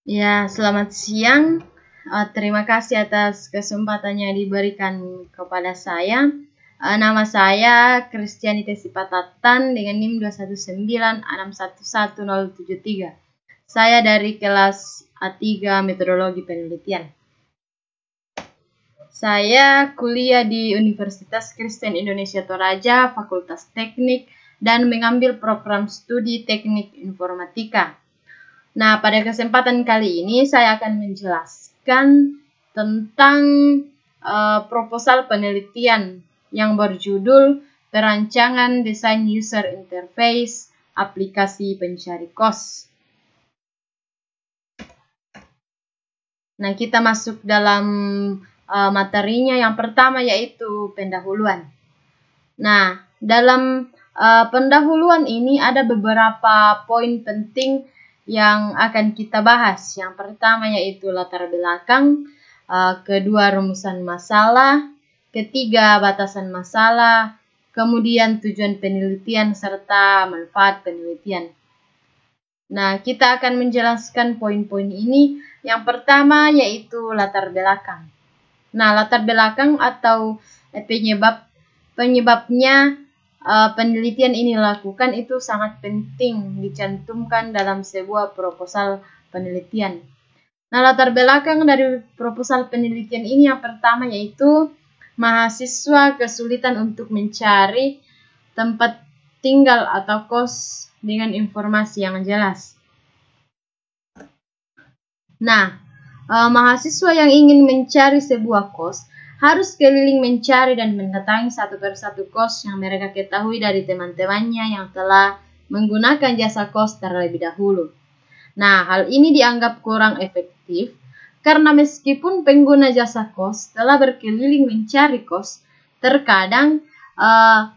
Ya, selamat siang. Terima kasih atas kesempatannya diberikan kepada saya. Nama saya Kristianita Sipatatan dengan NIM 219611073. Saya dari kelas A3 Metodologi Penelitian. Saya kuliah di Universitas Kristen Indonesia Toraja, Fakultas Teknik, dan mengambil program studi Teknik Informatika. Nah, pada kesempatan kali ini saya akan menjelaskan tentang proposal penelitian yang berjudul Perancangan Desain User Interface Aplikasi Pencari Kos. Nah, kita masuk dalam materinya. Yang pertama yaitu pendahuluan. Nah, dalam pendahuluan ini ada beberapa poin penting yang akan kita bahas. Yang pertama yaitu latar belakang, kedua rumusan masalah, ketiga batasan masalah, kemudian tujuan penelitian serta manfaat penelitian. Nah, kita akan menjelaskan poin-poin ini. Yang pertama yaitu latar belakang. Nah, latar belakang atau penyebabnya penelitian ini lakukan itu sangat penting dicantumkan dalam sebuah proposal penelitian. Nah, latar belakang dari proposal penelitian ini yang pertama yaitu mahasiswa kesulitan untuk mencari tempat tinggal atau kos dengan informasi yang jelas. Nah, mahasiswa yang ingin mencari sebuah kos harus keliling mencari dan mendatangi satu persatu kos yang mereka ketahui dari teman-temannya yang telah menggunakan jasa kos terlebih dahulu. Nah, hal ini dianggap kurang efektif karena meskipun pengguna jasa kos telah berkeliling mencari kos, terkadang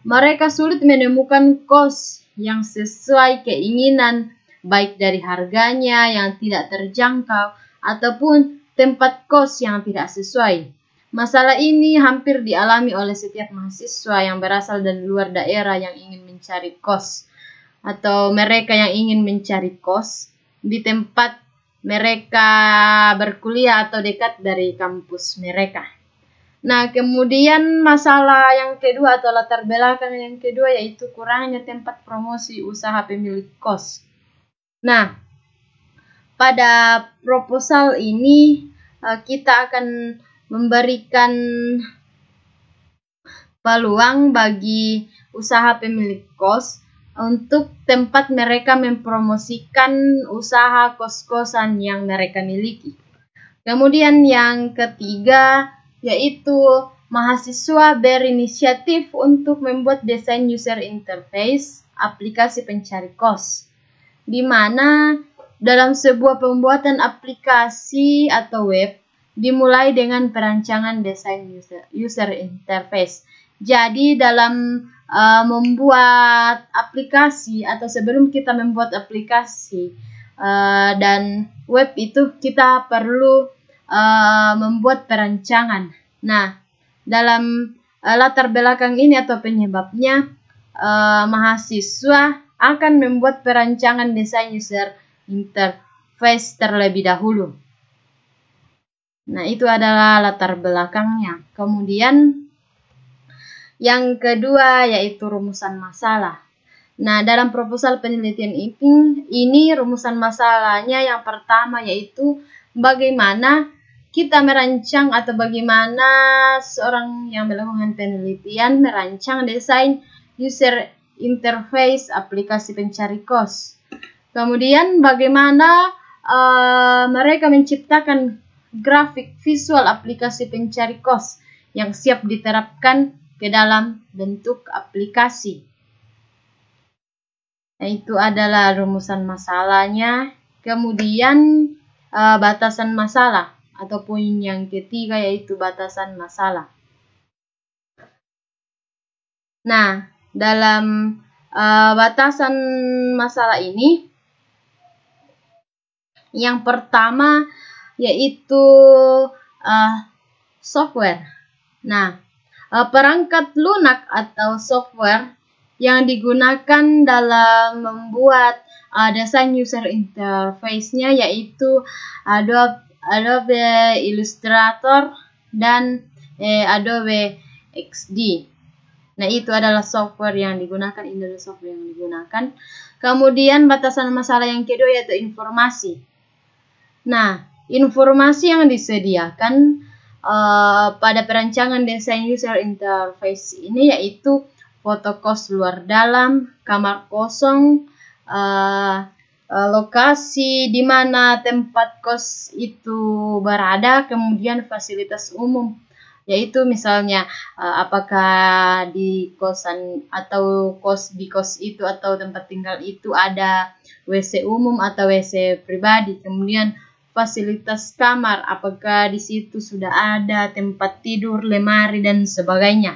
mereka sulit menemukan kos yang sesuai keinginan, baik dari harganya yang tidak terjangkau ataupun tempat kos yang tidak sesuai. Masalah ini hampir dialami oleh setiap mahasiswa yang berasal dari luar daerah yang ingin mencari kos, atau mereka yang ingin mencari kos di tempat mereka berkuliah atau dekat dari kampus mereka. Nah, kemudian masalah yang kedua atau latar belakang yang kedua yaitu kurangnya tempat promosi usaha pemilik kos. Nah, pada proposal ini kita akan memberikan peluang bagi usaha pemilik kos untuk tempat mereka mempromosikan usaha kos-kosan yang mereka miliki. Kemudian yang ketiga yaitu mahasiswa berinisiatif untuk membuat desain user interface aplikasi pencari kos, di mana dalam sebuah pembuatan aplikasi atau web dimulai dengan perancangan desain user interface. Jadi dalam membuat aplikasi atau sebelum kita membuat aplikasi dan web itu kita perlu membuat perancangan. Nah, dalam latar belakang ini atau penyebabnya mahasiswa akan membuat perancangan desain user interface terlebih dahulu. Nah, itu adalah latar belakangnya. Kemudian yang kedua yaitu rumusan masalah. Nah, dalam proposal penelitian ini rumusan masalahnya yang pertama yaitu bagaimana kita merancang atau bagaimana seorang yang melakukan penelitian merancang desain user interface aplikasi pencari kos. Kemudian bagaimana mereka menciptakan grafik visual aplikasi pencari kos yang siap diterapkan ke dalam bentuk aplikasi. Nah, itu adalah rumusan masalahnya. Kemudian batasan masalah atau poin yang ketiga yaitu batasan masalah. Nah, dalam batasan masalah ini yang pertama yaitu software. Nah, perangkat lunak atau software yang digunakan dalam membuat desain user interface-nya yaitu Adobe Illustrator dan Adobe XD. Nah, itu adalah software yang digunakan, ini adalah software yang digunakan. Kemudian batasan masalah yang kedua yaitu informasi. Nah, informasi yang disediakan pada perancangan desain user interface ini yaitu foto kos luar dalam, kamar kosong, lokasi di mana tempat kos itu berada, kemudian fasilitas umum, yaitu misalnya apakah di kosan atau di kos itu atau tempat tinggal itu ada WC umum atau WC pribadi, kemudian fasilitas kamar, apakah di situ sudah ada tempat tidur, lemari, dan sebagainya.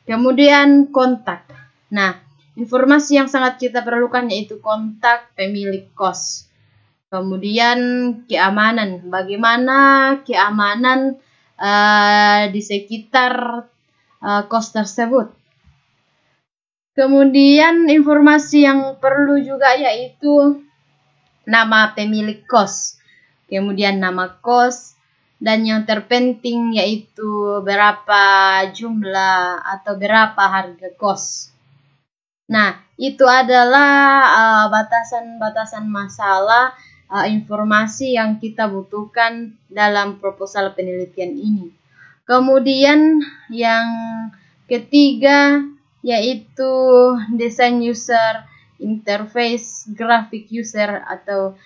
Kemudian kontak. Nah, informasi yang sangat kita perlukan yaitu kontak pemilik kos. Kemudian keamanan. Bagaimana keamanan di sekitar kos tersebut. Kemudian informasi yang perlu juga yaitu nama pemilik kos. Kemudian nama kos. Dan yang terpenting yaitu berapa jumlah atau berapa harga kos. Nah, itu adalah batasan-batasan masalah informasi yang kita butuhkan dalam proposal penelitian ini. Kemudian yang ketiga yaitu desain user interface, graphic user atau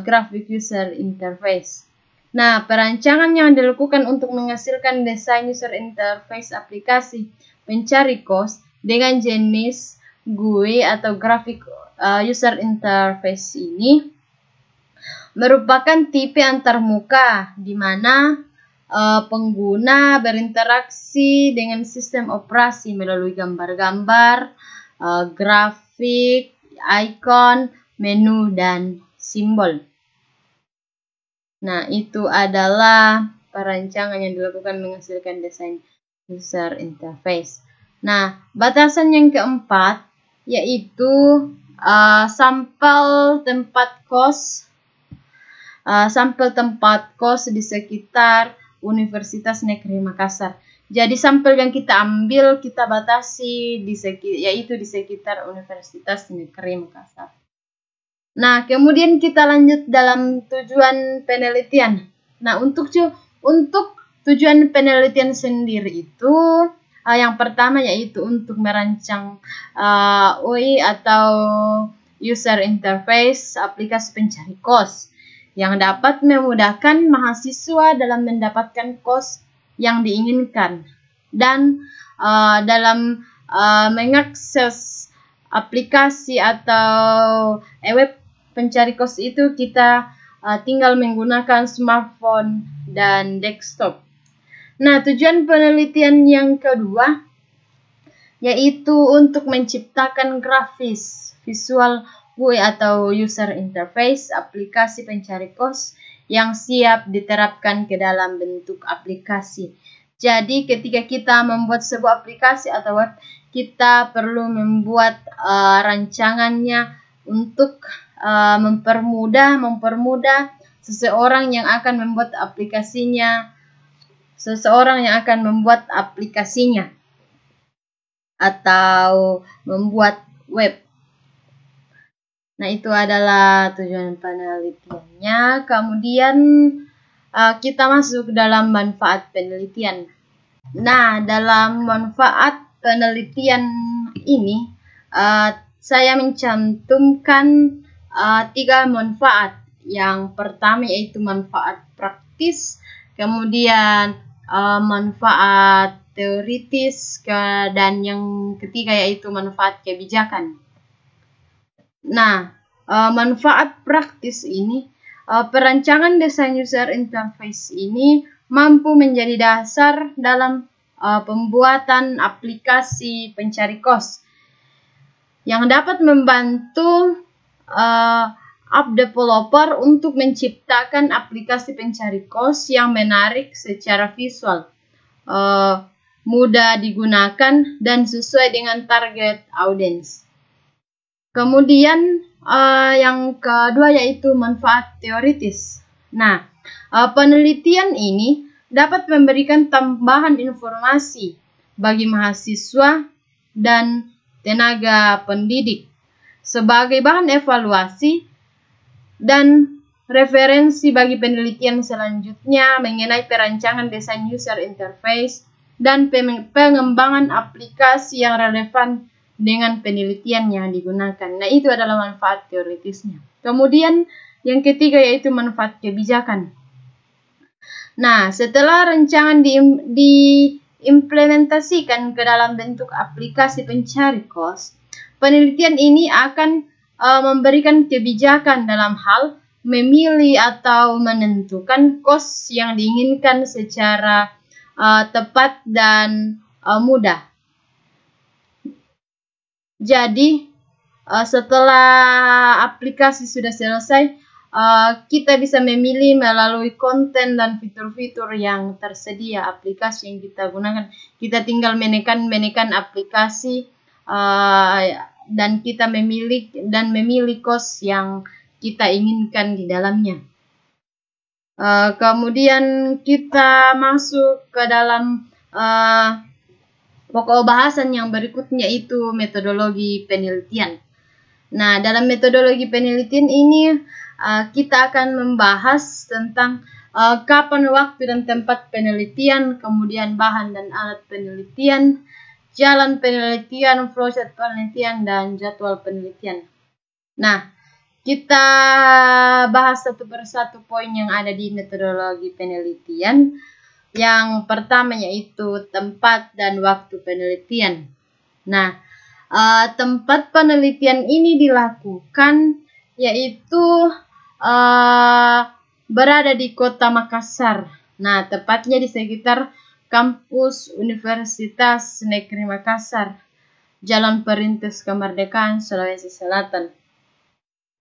graphic user interface. Nah, perancangan yang dilakukan untuk menghasilkan desain user interface aplikasi pencari kos dengan jenis GUI atau graphic user interface ini merupakan tipe antarmuka di mana pengguna berinteraksi dengan sistem operasi melalui gambar-gambar, grafik, icon, menu, dan simbol. Nah, itu adalah perancangan yang dilakukan menghasilkan desain user interface. Nah, batasan yang keempat yaitu sampel tempat kos di sekitar Universitas Negeri Makassar. Jadi sampel yang kita ambil kita batasi yaitu di sekitar Universitas Negeri Makassar. Nah, kemudian kita lanjut dalam tujuan penelitian. Nah, untuk tujuan penelitian sendiri itu yang pertama yaitu untuk merancang UI atau user interface aplikasi pencari kos yang dapat memudahkan mahasiswa dalam mendapatkan kos yang diinginkan dan dalam mengakses aplikasi atau web pencari kos itu kita tinggal menggunakan smartphone dan desktop. Nah, tujuan penelitian yang kedua yaitu untuk menciptakan grafis visual GUI atau user interface aplikasi pencari kos yang siap diterapkan ke dalam bentuk aplikasi. Jadi ketika kita membuat sebuah aplikasi atau web, kita perlu membuat rancangannya untuk mempermudah seseorang yang akan membuat aplikasinya atau membuat web. Nah, itu adalah tujuan penelitiannya. Kemudian kita masuk dalam manfaat penelitian. Nah, dalam manfaat penelitian ini saya mencantumkan 3 manfaat. Yang pertama yaitu manfaat praktis, kemudian manfaat teoritis, dan yang ketiga yaitu manfaat kebijakan. Nah, manfaat praktis ini, perancangan desain user interface ini mampu menjadi dasar dalam pembuatan aplikasi pencari kos yang dapat membantu app developer untuk menciptakan aplikasi pencari kos yang menarik secara visual. mudah digunakan, dan sesuai dengan target audiens. Kemudian yang kedua yaitu manfaat teoritis. Nah, penelitian ini dapat memberikan tambahan informasi bagi mahasiswa dan tenaga pendidik sebagai bahan evaluasi dan referensi bagi penelitian selanjutnya mengenai perancangan desain user interface dan pengembangan aplikasi yang relevan dengan penelitian yang digunakan. Nah, itu adalah manfaat teoritisnya. Kemudian yang ketiga yaitu manfaat kebijakan. Nah, setelah rancangan diimplementasikan ke dalam bentuk aplikasi pencari kos, penelitian ini akan memberikan kebijakan dalam hal memilih atau menentukan kos yang diinginkan secara tepat dan mudah. Jadi, setelah aplikasi sudah selesai, kita bisa memilih melalui konten dan fitur-fitur yang tersedia aplikasi yang kita gunakan. Kita tinggal menekan aplikasi dan kita memilih kos yang kita inginkan di dalamnya. Kemudian kita masuk ke dalam pokok bahasan yang berikutnya, itu metodologi penelitian. Nah, dalam metodologi penelitian ini kita akan membahas tentang kapan, waktu, dan tempat penelitian, kemudian bahan dan alat penelitian, jalan penelitian, proses penelitian, dan jadwal penelitian. Nah, kita bahas satu persatu poin yang ada di metodologi penelitian. Yang pertama yaitu tempat dan waktu penelitian. Nah, tempat penelitian ini dilakukan yaitu berada di Kota Makassar. Nah, tepatnya di sekitar kampus Universitas Negeri Makassar, Jalan Perintis Kemerdekaan, Sulawesi Selatan.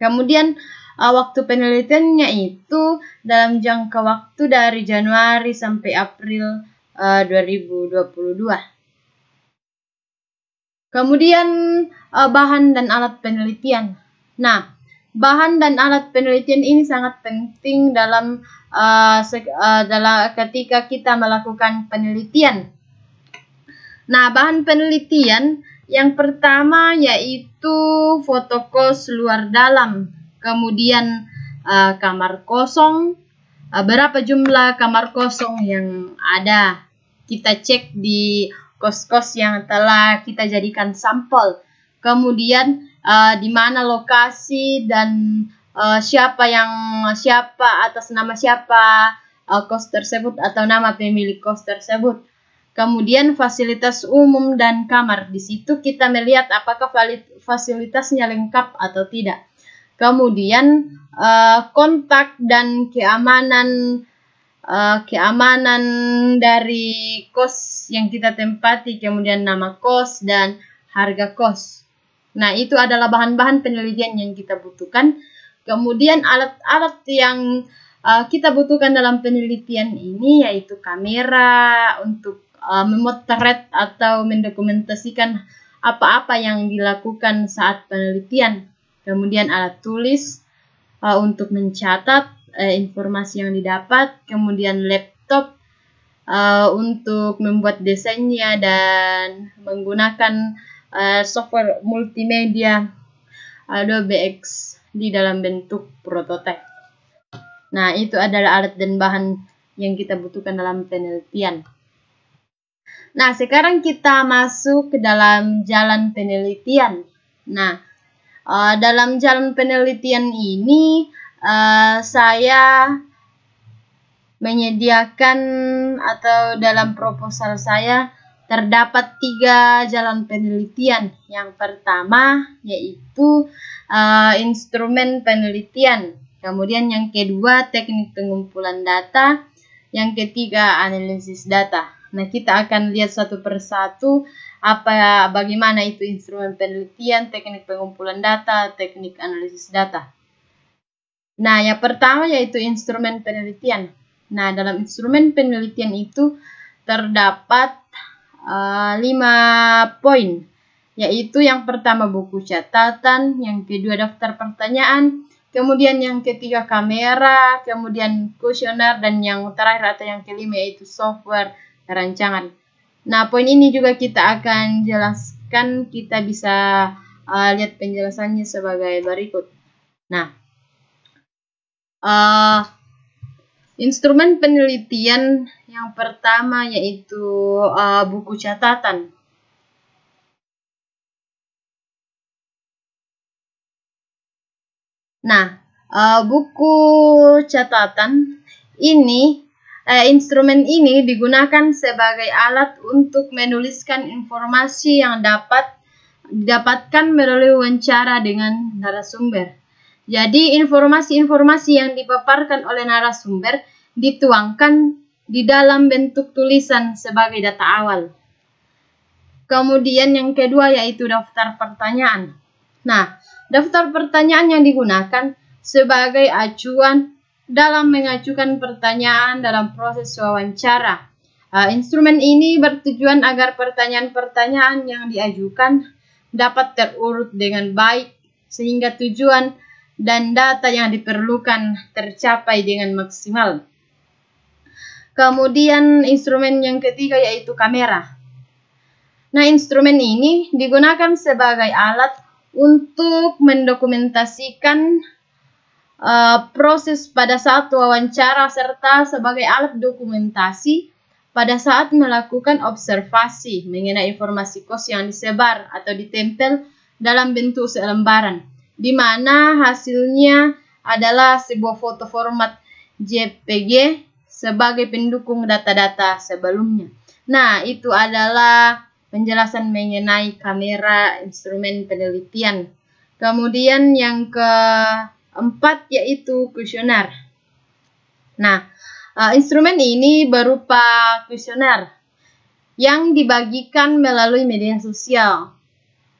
Kemudian waktu penelitiannya itu dalam jangka waktu dari Januari sampai April 2022. Kemudian bahan dan alat penelitian. Nah, bahan dan alat penelitian ini sangat penting dalam ketika kita melakukan penelitian. Nah, bahan penelitian yang pertama yaitu fotokos luar dalam, kemudian kamar kosong, berapa jumlah kamar kosong yang ada. Kita cek di kos-kos yang telah kita jadikan sampel. Kemudian di mana lokasi dan siapa atas nama siapa kos tersebut atau nama pemilik kos tersebut. Kemudian fasilitas umum dan kamar. Di situ kita melihat apakah fasilitasnya lengkap atau tidak. Kemudian kontak dan keamanan dari kos yang kita tempati, kemudian nama kos dan harga kos. Nah, itu adalah bahan-bahan penelitian yang kita butuhkan. Kemudian alat-alat yang kita butuhkan dalam penelitian ini yaitu kamera untuk memotret atau mendokumentasikan apa-apa yang dilakukan saat penelitian. Kemudian alat tulis untuk mencatat informasi yang didapat. Kemudian laptop untuk membuat desainnya dan menggunakan software multimedia Adobe X di dalam bentuk prototipe. Nah, itu adalah alat dan bahan yang kita butuhkan dalam penelitian. Nah, sekarang kita masuk ke dalam jalan penelitian. Nah, dalam jalan penelitian ini saya menyediakan atau dalam proposal saya terdapat 3 jalan penelitian. Yang pertama yaitu instrumen penelitian. Kemudian yang kedua teknik pengumpulan data. Yang ketiga analisis data. Nah, kita akan lihat satu persatu bagaimana itu instrumen penelitian, teknik pengumpulan data, teknik analisis data. Nah, yang pertama yaitu instrumen penelitian. Nah, dalam instrumen penelitian itu terdapat 5 poin, yaitu yang pertama buku catatan, yang kedua daftar pertanyaan, kemudian yang ketiga kamera, kemudian kuesioner, dan yang terakhir atau yang kelima yaitu software perancangan. Nah, poin ini juga kita akan jelaskan, kita bisa lihat penjelasannya sebagai berikut. Nah, instrumen penelitian yang pertama yaitu buku catatan. Nah, buku catatan ini, instrumen ini digunakan sebagai alat untuk menuliskan informasi yang dapat didapatkan melalui wawancara dengan narasumber. Jadi, informasi-informasi yang dipaparkan oleh narasumber dituangkan di dalam bentuk tulisan sebagai data awal. Kemudian yang kedua yaitu daftar pertanyaan. Nah, daftar pertanyaan yang digunakan sebagai acuan dalam mengajukan pertanyaan dalam proses wawancara. Instrumen ini bertujuan agar pertanyaan-pertanyaan yang diajukan dapat terurut dengan baik sehingga tujuan dan data yang diperlukan tercapai dengan maksimal. Kemudian instrumen yang ketiga yaitu kamera. Nah, instrumen ini digunakan sebagai alat untuk mendokumentasikan proses pada saat wawancara serta sebagai alat dokumentasi pada saat melakukan observasi mengenai informasi kos yang disebar atau ditempel dalam bentuk selembaran, di mana hasilnya adalah sebuah foto format JPG sebagai pendukung data-data sebelumnya. Nah, itu adalah penjelasan mengenai kamera instrumen penelitian. Kemudian yang keempat yaitu kuesioner. Nah, instrumen ini berupa kuesioner yang dibagikan melalui media sosial.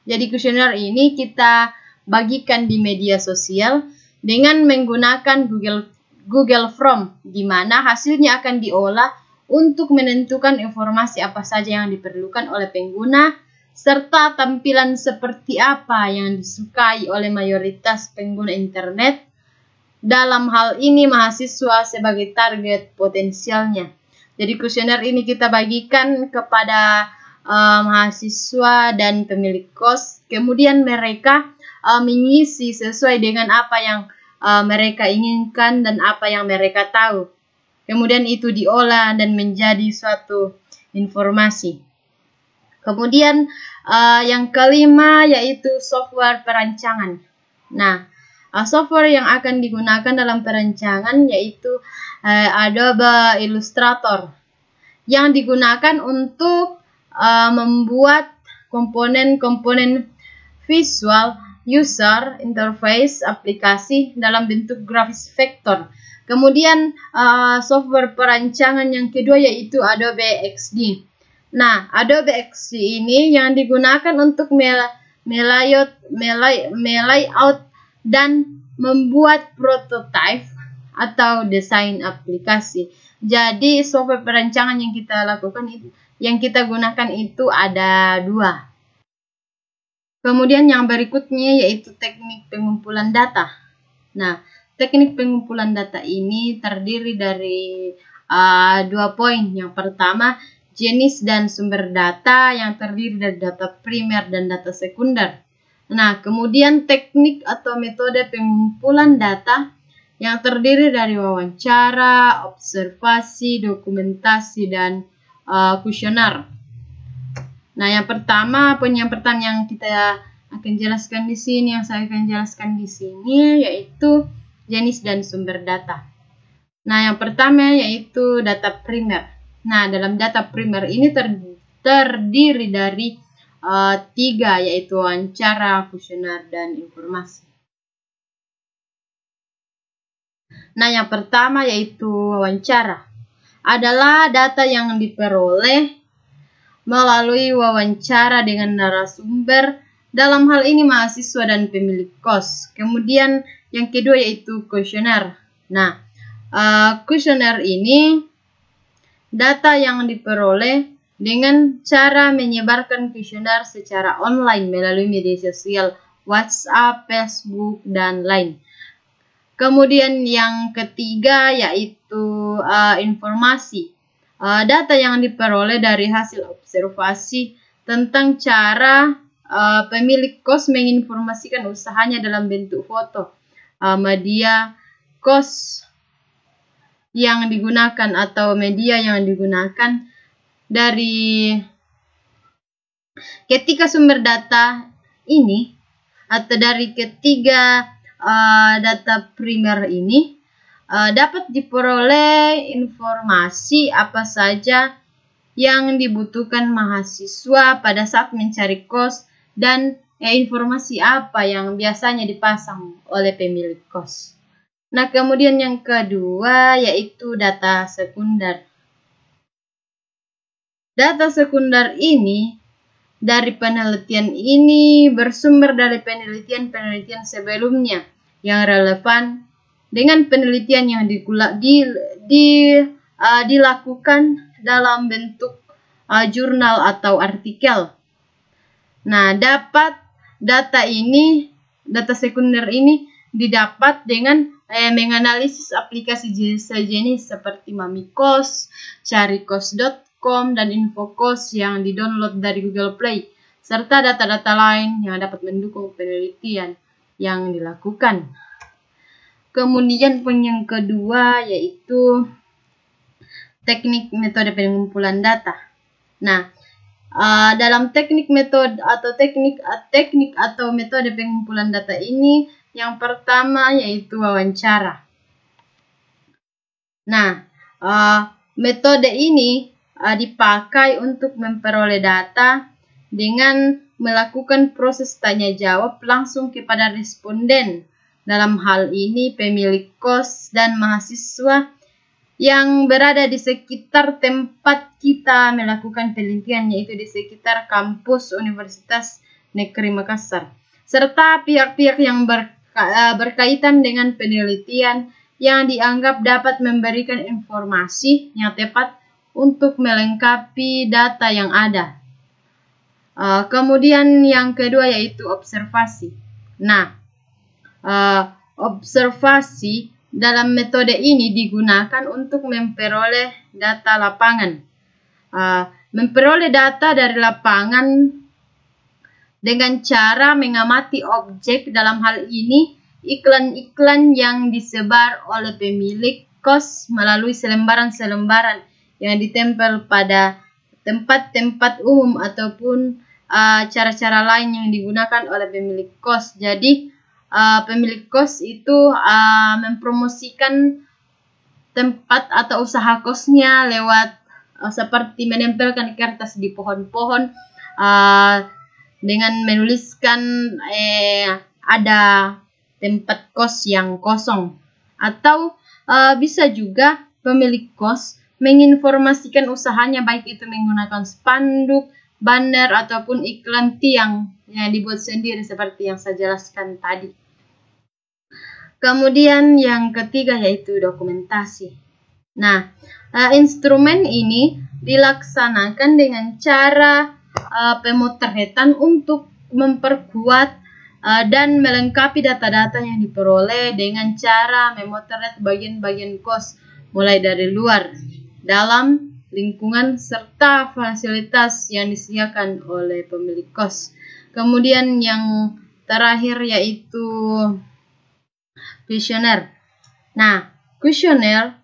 Jadi kuesioner ini kita bagikan di media sosial dengan menggunakan Google Form, di mana hasilnya akan diolah untuk menentukan informasi apa saja yang diperlukan oleh pengguna, serta tampilan seperti apa yang disukai oleh mayoritas pengguna internet. Dalam hal ini mahasiswa sebagai target potensialnya. Jadi kuesioner ini kita bagikan kepada mahasiswa dan pemilik kos, kemudian mereka mengisi sesuai dengan apa yang mereka inginkan dan apa yang mereka tahu. Kemudian itu diolah dan menjadi suatu informasi. Kemudian yang kelima yaitu software perancangan. Nah, software yang akan digunakan dalam perancangan yaitu Adobe Illustrator yang digunakan untuk membuat komponen-komponen visual user interface aplikasi dalam bentuk grafis vektor. Kemudian software perancangan yang kedua yaitu Adobe XD. Nah, Adobe XD ini yang digunakan untuk melayout dan membuat prototipe atau desain aplikasi. Jadi software perancangan yang kita lakukan itu, yang kita gunakan itu ada 2. Kemudian yang berikutnya yaitu teknik pengumpulan data. Nah, teknik pengumpulan data ini terdiri dari 2 poin. Yang pertama, jenis dan sumber data yang terdiri dari data primer dan data sekunder. Nah, kemudian teknik atau metode pengumpulan data yang terdiri dari wawancara, observasi, dokumentasi, dan kuesioner. Nah, poin yang pertama yang kita akan jelaskan di sini, yang saya akan jelaskan di sini yaitu jenis dan sumber data. Nah, yang pertama yaitu data primer. Nah, dalam data primer ini terdiri dari 3 yaitu wawancara, kuesioner, dan informasi. Nah, yang pertama yaitu wawancara. Adalah data yang diperoleh melalui wawancara dengan narasumber, dalam hal ini mahasiswa dan pemilik kos. Kemudian yang kedua yaitu kuesioner. Nah, kuesioner ini data yang diperoleh dengan cara menyebarkan kuesioner secara online melalui media sosial WhatsApp, Facebook, dan lain. Kemudian yang ketiga yaitu informasi. Data yang diperoleh dari hasil observasi tentang cara pemilik kos menginformasikan usahanya dalam bentuk foto, media kos yang digunakan atau media yang digunakan dari ketiga sumber data ini atau dari ketiga data primer ini dapat diperoleh informasi apa saja yang dibutuhkan mahasiswa pada saat mencari kos dan informasi apa yang biasanya dipasang oleh pemilik kos. Nah, kemudian yang kedua yaitu data sekunder. Data sekunder ini dari penelitian ini bersumber dari penelitian sebelumnya yang relevan dengan penelitian yang dilakukan dalam bentuk jurnal atau artikel. Nah, data sekunder ini didapat dengan menganalisis aplikasi sejenis seperti Mamikos, Carikos.com, dan Infokos yang didownload dari Google Play, serta data-data lain yang dapat mendukung penelitian yang dilakukan. Kemudian yang kedua yaitu teknik metode pengumpulan data. Nah, dalam teknik atau metode pengumpulan data ini, yang pertama yaitu wawancara. Nah, metode ini dipakai untuk memperoleh data dengan melakukan proses tanya jawab langsung kepada responden. Dalam hal ini pemilik kos dan mahasiswa yang berada di sekitar tempat kita melakukan penelitian, yaitu di sekitar kampus Universitas Negeri Makassar, serta pihak-pihak yang berkaitan dengan penelitian yang dianggap dapat memberikan informasi yang tepat untuk melengkapi data yang ada. Kemudian yang kedua yaitu observasi. Nah, observasi dalam metode ini digunakan untuk memperoleh data lapangan. Memperoleh data dari lapangan dengan cara mengamati objek, dalam hal ini iklan-iklan yang disebar oleh pemilik kos melalui selembaran-selembaran yang ditempel pada tempat-tempat umum ataupun cara-cara lain yang digunakan oleh pemilik kos. Jadi pemilik kos itu mempromosikan tempat atau usaha kosnya lewat seperti menempelkan kertas di pohon-pohon dengan menuliskan ada tempat kos yang kosong, atau bisa juga pemilik kos menginformasikan usahanya baik itu menggunakan spanduk, banner, ataupun iklan tiang yang dibuat sendiri seperti yang saya jelaskan tadi. Kemudian yang ketiga yaitu dokumentasi. Nah, instrumen ini dilaksanakan dengan cara pemotretan untuk memperkuat dan melengkapi data-data yang diperoleh dengan cara memotret bagian-bagian kos mulai dari luar, dalam, lingkungan, serta fasilitas yang disediakan oleh pemilik kos. Kemudian yang terakhir yaitu kuesioner. Nah, kuesioner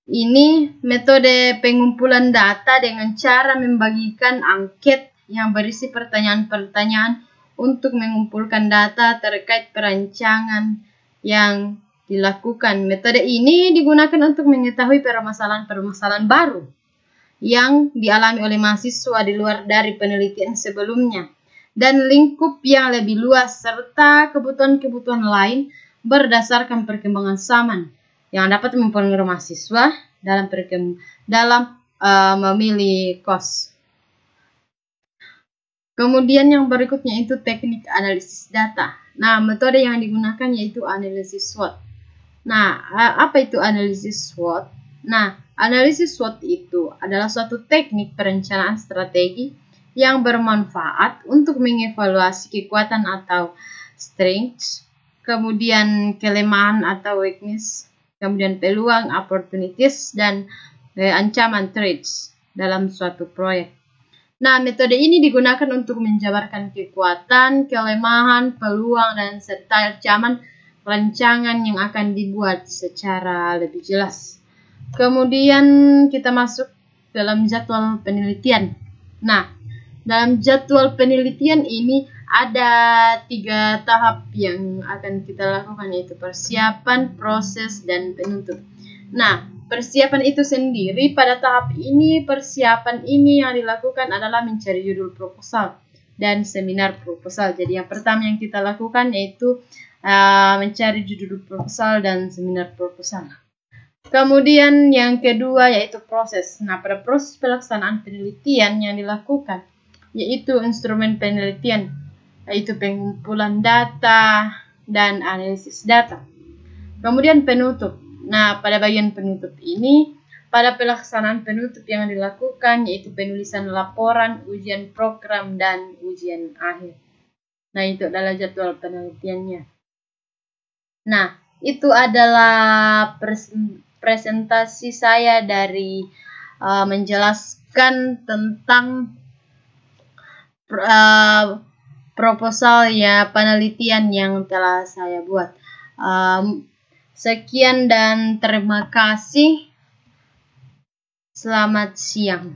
ini metode pengumpulan data dengan cara membagikan angket yang berisi pertanyaan-pertanyaan untuk mengumpulkan data terkait perancangan yang dilakukan. Metode ini digunakan untuk mengetahui permasalahan-permasalahan baru yang dialami oleh mahasiswa di luar dari penelitian sebelumnya, dan lingkup yang lebih luas serta kebutuhan-kebutuhan lain berdasarkan perkembangan zaman yang dapat mempengaruhi mahasiswa dalam memilih kos. Kemudian yang berikutnya itu teknik analisis data. Nah, metode yang digunakan yaitu analisis SWOT. Nah, apa itu analisis SWOT? Nah, analisis SWOT itu adalah suatu teknik perencanaan strategi yang bermanfaat untuk mengevaluasi kekuatan atau strengths, kemudian kelemahan atau weakness, kemudian peluang, opportunities, dan ancaman threats dalam suatu proyek. Nah, metode ini digunakan untuk menjabarkan kekuatan, kelemahan, peluang, dan serta ancaman rancangan yang akan dibuat secara lebih jelas. Kemudian kita masuk dalam jadwal penelitian. Nah, dalam jadwal penelitian ini ada 3 tahap yang akan kita lakukan, yaitu persiapan, proses, dan penutup. Nah, persiapan itu sendiri pada tahap ini, persiapan ini yang dilakukan adalah mencari judul proposal dan seminar proposal. Jadi yang pertama yang kita lakukan yaitu mencari judul proposal dan seminar proposal. Kemudian yang kedua yaitu proses. Nah, pada proses pelaksanaan penelitian yang dilakukan yaitu instrumen penelitian, yaitu pengumpulan data dan analisis data. Kemudian penutup. Nah, pada bagian penutup ini, pada pelaksanaan penutup yang dilakukan yaitu penulisan laporan, ujian program, dan ujian akhir. Nah, itu adalah jadwal penelitiannya. Nah, itu adalah presentasi saya dari menjelaskan tentang proposal ya penelitian yang telah saya buat. Sekian dan terima kasih. Selamat siang.